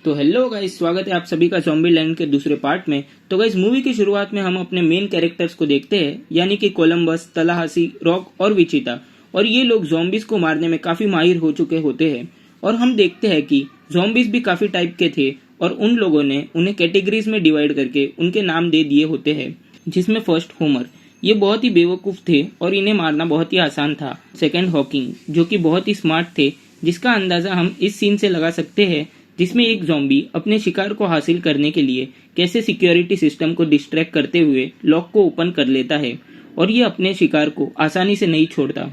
तो hello guys, स्वागत है आप सभी का ज़ॉम्बीलैंड के दूसरे पार्ट में। तो गाइस, मूवी की शुरुआत में हम अपने मेन कैरेक्टर्स को देखते हैं, यानी कि कोलंबस, तलाहसी, रॉक और विचिता। और ये लोग ज़ॉम्बीज को मारने में काफी माहिर हो चुके होते हैं। और हम देखते हैं कि ज़ॉम्बीज भी काफी टाइप के थे और उन लोगों ने उन्हें कैटेगरीज में डिवाइड करके उनके नाम दे दिए होते हैं, जिसमें फर्स्ट होमर, ये बहुत ही बेवकूफ थे और इन्हें मारना बहुत ही आसान था। सेकंड हॉकिंग, जो कि बहुत ही स्मार्ट थे, जिसका अंदाजा हम इस सीन से लगा सकते हैं जिसमें एक ज़ॉम्बी अपने शिकार को हासिल करने के लिए कैसे सिक्योरिटी सिस्टम को डिस्ट्रैक्ट करते हुए लॉक को ओपन कर लेता है और ये अपने शिकार को आसानी से नहीं छोड़ता।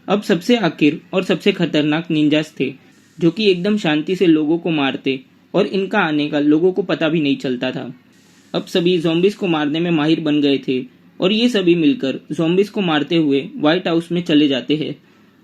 अब सबसे आखिर और सबसे खतरनाक निंजास थे, जो कि एकदम शांति से लोगों को मारते और इनका आने का लोगों को पता भी नहीं चलता था। अब सभी ज़ॉम्बीज को मारने में माहिर बन गए थे और ये सभी मिलकर ज़ॉम्बीज को मारते हुए व्हाइट हाउस में चले जाते हैं।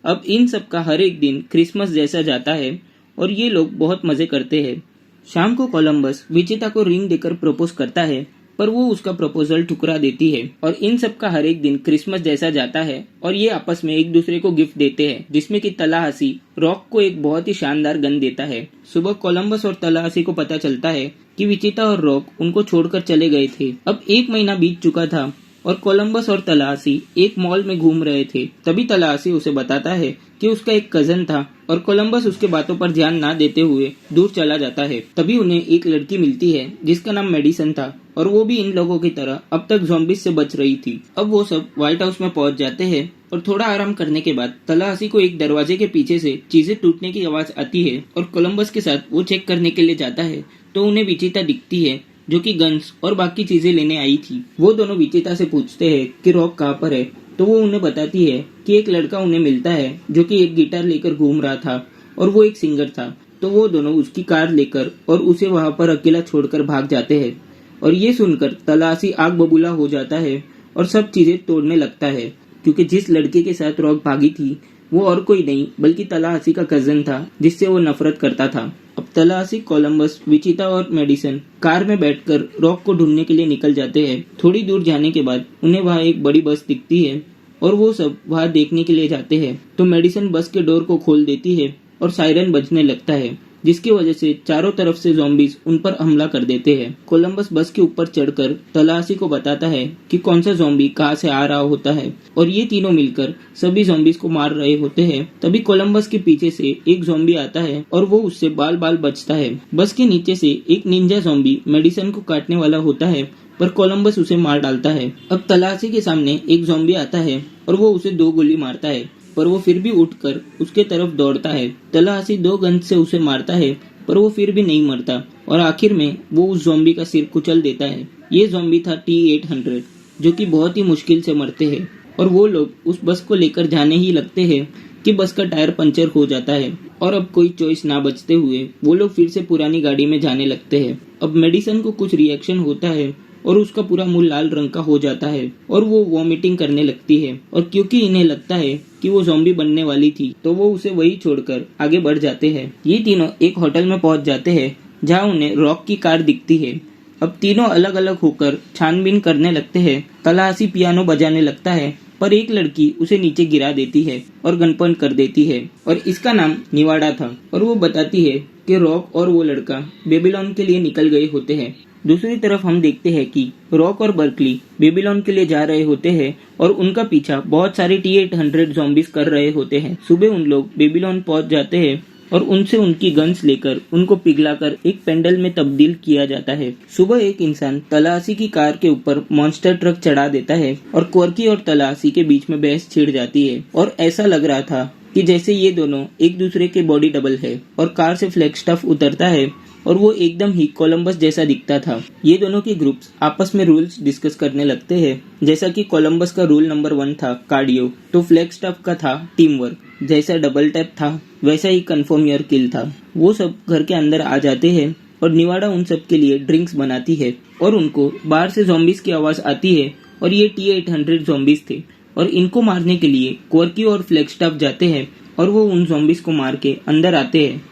अब इन सब का हर एक दिन क्रिसमस जैसा जाता है और ये लोग बहुत मजे करते हैं। शाम को कोलंबस विचिता को रिंग देकर प्रपोज करता है, पर वो उसका प्रपोजल ठुकरा देती है और इन सब का हर एक दिन क्रिसमस जैसा जाता है और ये आपस में एक दूसरे को गिफ्ट देते हैं, जिसमें कि तलाहसी रॉक को एक बहुत ही शानदार गन देता है। सुबह कोलंबस और तलाहसी को पता चलता है कि विचिता और रॉक उनको छोड़कर चले गए थे। अब 1 महीना बीत चुका था और कोलंबस और तलाहसी एक मॉल में घूम रहे थे। तभी तलाहसी उसे बताता है कि उसका एक कजन था और कोलंबस उसके बातों पर ध्यान ना देते हुए दूर चला जाता है। तभी उन्हें एक लड़की मिलती है जिसका नाम मेडिसन था और वो भी इन लोगों की तरह अब तक ज़ॉम्बीज से बच रही थी। अब वो सब व्हाइट हाउस में पहुंच जाते हैं और थोड़ा आराम करने के बाद तलाहसी को एक दरवाजे के पीछे से चीजें टूटने की आवाज आती है और कोलंबस के साथ वो चेक करने के लिए जाता है तो उन्हें विचिता दिखती है, जो कि गन्स और बाकी चीजें लेने आई थी। वो दोनों विचिता से पूछते हैं कि रॉक कहाँ पर है, तो वो उन्हें बताती है कि एक लड़का उन्हें मिलता है जो कि एक गिटार लेकर घूम रहा था और वो एक सिंगर था। तो वो दोनों उसकी कार लेकर और उसे वहां पर अकेला छोड़कर भाग जाते हैं। और ये सुनकर तलाहसी आग बबूला हो जाता है और सब चीजें तोड़ने लगता है, क्योंकि जिस लड़के के साथ रॉक भागी थी वो और कोई नहीं बल्कि तलाहसी का कजन था, जिससे वो नफरत करता था। अब तलाहसी, कोलंबस, विचिता और मेडिसन कार में बैठकर रॉक को ढूंढने के लिए निकल जाते हैं। थोड़ी दूर जाने के बाद उन्हें वहाँ एक बड़ी बस दिखती है और वो सब वहाँ देखने के लिए जाते हैं। तो मेडिसन बस के डोर को खोल देती है और सायरन बजने लगता है, जिसकी वजह से चारों तरफ से ज़ॉम्बीज उन पर हमला कर देते हैं। कोलंबस बस के ऊपर चढ़कर तलाहसी को बताता है कि कौन सा ज़ॉम्बी कहाँ से आ रहा होता है और ये तीनों मिलकर सभी ज़ॉम्बीज को मार रहे होते हैं। तभी कोलंबस के पीछे से एक ज़ॉम्बी आता है और वो उससे बाल बाल बचता है। बस के नीचे से एक निंजा ज़ॉम्बी मेडिसन को काटने वाला होता है, पर कोलंबस उसे मार डालता है। अब तलाहसी के सामने एक ज़ॉम्बी आता है और वो उसे 2 गोली मारता है, पर वो फिर भी उठकर उसके तरफ दौड़ता है। तलाहसी 2 गन से उसे मारता है, पर वो फिर भी नहीं मरता और आखिर में वो उस ज़ॉम्बी का सिर कुचल देता है। ये ज़ॉम्बी था T-800, जो कि बहुत ही मुश्किल से मरते हैं। और वो लोग उस बस को लेकर जाने ही लगते हैं कि बस का टायर पंचर हो जाता है और अब कोई चॉइस ना बचते हुए वो लोग फिर से पुरानी गाड़ी में जाने लगते हैं। अब मेडिसन को कुछ रिएक्शन होता है और उसका पूरा मुंह लाल रंग का हो जाता है और वो वॉमिटिंग करने लगती है। और क्योंकि इन्हें लगता है कि वो ज़ॉम्बी बनने वाली थी, तो वो उसे वही छोड़कर आगे बढ़ जाते हैं। ये तीनों एक होटल में पहुंच जाते हैं जहां उन्हें रॉक की कार दिखती है। अब तीनों अलग अलग होकर छानबीन करने लगते हैं। तलाहसी पियानो बजाने लगता है, पर एक लड़की उसे नीचे गिरा देती है और गन पॉइंट कर देती है और इसका नाम निवाडा था। और वो बताती है कि रॉक और वो लड़का बेबीलोन के लिए निकल गए होते हैं। दूसरी तरफ हम देखते हैं कि रॉक और बर्कली बेबीलोन के लिए जा रहे होते हैं और उनका पीछा बहुत सारे T-800 ज़ॉम्बीज कर रहे होते हैं। सुबह उन लोग बेबीलोन पहुंच जाते हैं और उनसे उनकी गन्स लेकर उनको पिघलाकर एक पेंडल में तब्दील किया जाता है। सुबह एक इंसान तलाहसी की कार के ऊपर मॉन्स्टर ट्रक चढ़ा देता है और क्वर्की और तलाहसी के बीच में बहस छिड़ जाती है और ऐसा लग रहा था कि जैसे ये दोनों एक दूसरे के बॉडी डबल है। और कार से फ्लैगस्टाफ उतरता है और वो एकदम ही कोलंबस जैसा दिखता था। ये दोनों के ग्रुप्स आपस में रूल्स डिस्कस करने लगते हैं। जैसा कि कोलंबस का रूल नंबर 1 था कार्डियो, तो फ्लैगस्टाफ का था टीम वर्क। जैसा डबल टैप था वैसा ही कन्फर्म योर किल था। वो सब घर के अंदर आ जाते हैं और निवाडा उन सब के लिए ड्रिंक्स बनाती है और उनको बाहर से ज़ॉम्बीज की आवाज आती है और ये T-800 ज़ॉम्बीज थे और इनको मारने के लिए क्वर्की और फ्लैगस्टाफ जाते हैं और वो उन ज़ॉम्बीज को मार के अंदर आते हैं।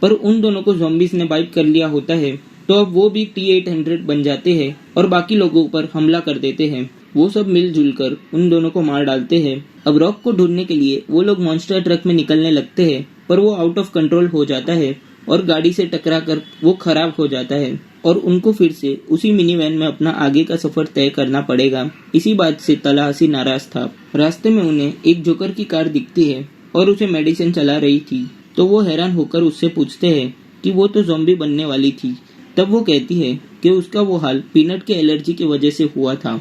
पर उन दोनों को ज़ॉम्बीज ने बाइट कर लिया होता है, तो अब वो भी T-800 बन जाते हैं और बाकी लोगों पर हमला कर देते हैं। वो सब मिलजुल कर उन दोनों को मार डालते हैं। अब रॉक को ढूंढने के लिए वो लोग मॉन्स्टर ट्रक में निकलने लगते हैं, पर वो आउट ऑफ कंट्रोल हो जाता है और गाड़ी से टकराकर वो खराब हो जाता है और उनको फिर से उसी मिनी वैन में अपना आगे का सफर तय करना पड़ेगा। इसी बात से तलाहसी नाराज था। रास्ते में उन्हें एक जोकर की कार दिखती है और उसे मेडिसिन चला रही थी, तो वो हैरान होकर उससे पूछते हैं कि वो तो ज़ॉम्बी बनने वाली थी। तब वो कहती है कि उसका वो हाल पीनट के एलर्जी की वजह से हुआ था।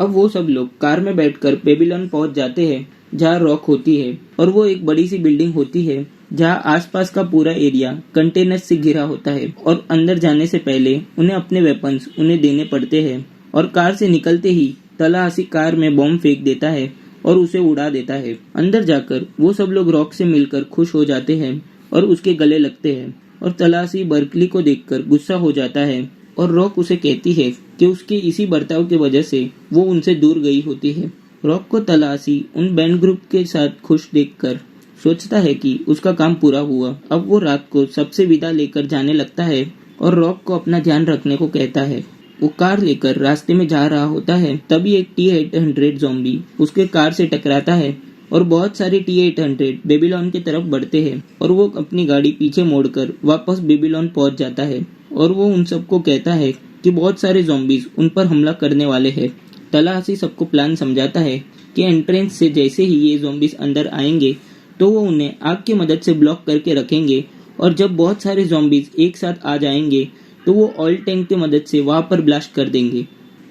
अब वो सब लोग कार में बैठकर बेबीलोन पहुंच जाते हैं, जहाँ रॉक होती है और वो एक बड़ी सी बिल्डिंग होती है जहाँ आसपास का पूरा एरिया कंटेनर्स से घिरा होता है और अंदर जाने से पहले उन्हें अपने वेपन्स उन्हें देने पड़ते हैं। और कार से निकलते ही तलाहसी कार में बॉम्ब फेंक देता है और उसे उड़ा देता है। अंदर जाकर वो सब लोग रॉक से मिलकर खुश हो जाते हैं और उसके गले लगते हैं और तलाहसी बर्कली को देखकर गुस्सा हो जाता है और रॉक उसे कहती है कि उसके इसी बर्ताव की वजह से वो उनसे दूर गई होती है। रॉक को तलाहसी उन बैंड ग्रुप के साथ खुश देखकर सोचता है कि उसका काम पूरा हुआ। अब वो रात को सबसे विदा लेकर जाने लगता है और रॉक को अपना ध्यान रखने को कहता है। वो कार लेकर रास्ते में जा रहा होता है, तभी एक T-800 ज़ॉम्बी उसके कार से टकराता है और बहुत सारे T-800 बेबीलोन की तरफ बढ़ते हैं और वो अपनी गाड़ी पीछे मोड़कर वापस बेबीलोन पहुंच जाता है और वो उन सबको कहता है कि बहुत सारे ज़ॉम्बीज उन पर हमला करने वाले हैं। तलाहसी सबको प्लान समझाता है कि एंट्रेंस से जैसे ही ये ज़ॉम्बीज अंदर आएंगे तो वो उन्हें आग की मदद से ब्लॉक करके रखेंगे और जब बहुत सारे ज़ॉम्बीज एक साथ आ जाएंगे तो वो ऑयल टैंक की मदद से वहां पर ब्लास्ट कर देंगे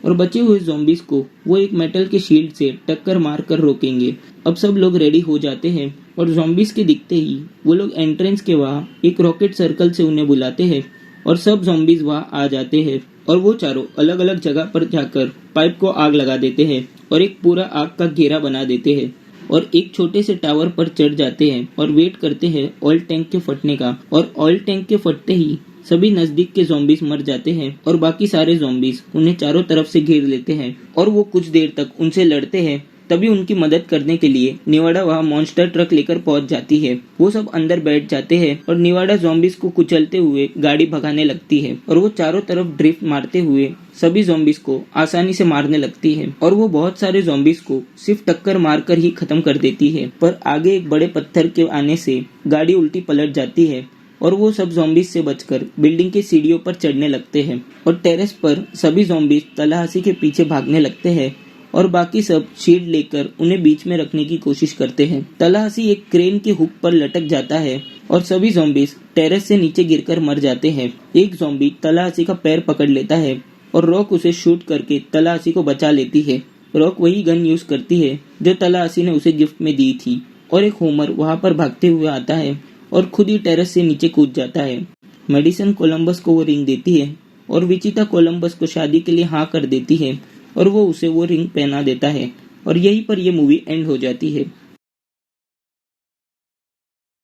और बचे हुए ज़ॉम्बीज को वो एक मेटल के शील्ड से टक्कर मारकर रोकेंगे। अब सब लोग रेडी हो जाते हैं और ज़ॉम्बीज के दिखते ही वो लोग एंट्रेंस के वहाँ एक रॉकेट सर्कल से उन्हें बुलाते हैं और सब ज़ॉम्बीज वहाँ आ जाते हैं और वो चारों अलग अलग जगह पर जाकर पाइप को आग लगा देते हैं और एक पूरा आग का घेरा बना देते हैं और एक छोटे से टावर पर चढ़ जाते हैं और वेट करते हैं ऑयल टैंक के फटने का। और ऑयल टैंक के फटते ही सभी नजदीक के ज़ॉम्बीज मर जाते हैं और बाकी सारे ज़ॉम्बीज उन्हें चारों तरफ से घेर लेते हैं और वो कुछ देर तक उनसे लड़ते हैं। तभी उनकी मदद करने के लिए निवाडा वहाँ मॉन्स्टर ट्रक लेकर पहुंच जाती है। वो सब अंदर बैठ जाते हैं और निवाडा ज़ॉम्बीज को कुचलते हुए गाड़ी भगाने लगती है और वो चारों तरफ ड्रिफ्ट मारते हुए सभी ज़ॉम्बीज को आसानी से मारने लगती है और वो बहुत सारे ज़ॉम्बीज को सिर्फ टक्कर मारकर ही खत्म कर देती है। पर आगे एक बड़े पत्थर के आने से गाड़ी उल्टी पलट जाती है और वो सब ज़ॉम्बीज से बचकर बिल्डिंग की सीढ़ियों पर चढ़ने लगते हैं और टेरेस पर सभी ज़ॉम्बीज तलाहसी के पीछे भागने लगते हैं और बाकी सब शील्ड लेकर उन्हें बीच में रखने की कोशिश करते हैं। तलाहसी एक क्रेन की हुक पर लटक जाता है और सभी ज़ॉम्बीज टेरेस से नीचे गिरकर मर जाते हैं। एक ज़ॉम्बी तलाहसी का पैर पकड़ लेता है और रॉक उसे शूट करके तलाहसी को बचा लेती है। रॉक वही गन यूज करती है जो तलाहसी ने उसे गिफ्ट में दी थी और एक होमर वहां पर भागते हुए आता है और खुद ही टेरेस से नीचे कूद जाता है। मेडिसन कोलंबस को वो रिंग देती है और विचिता कोलंबस को शादी के लिए हाँ कर देती है और वो उसे वो रिंग पहना देता है और यहीं पर ये मूवी एंड हो जाती है।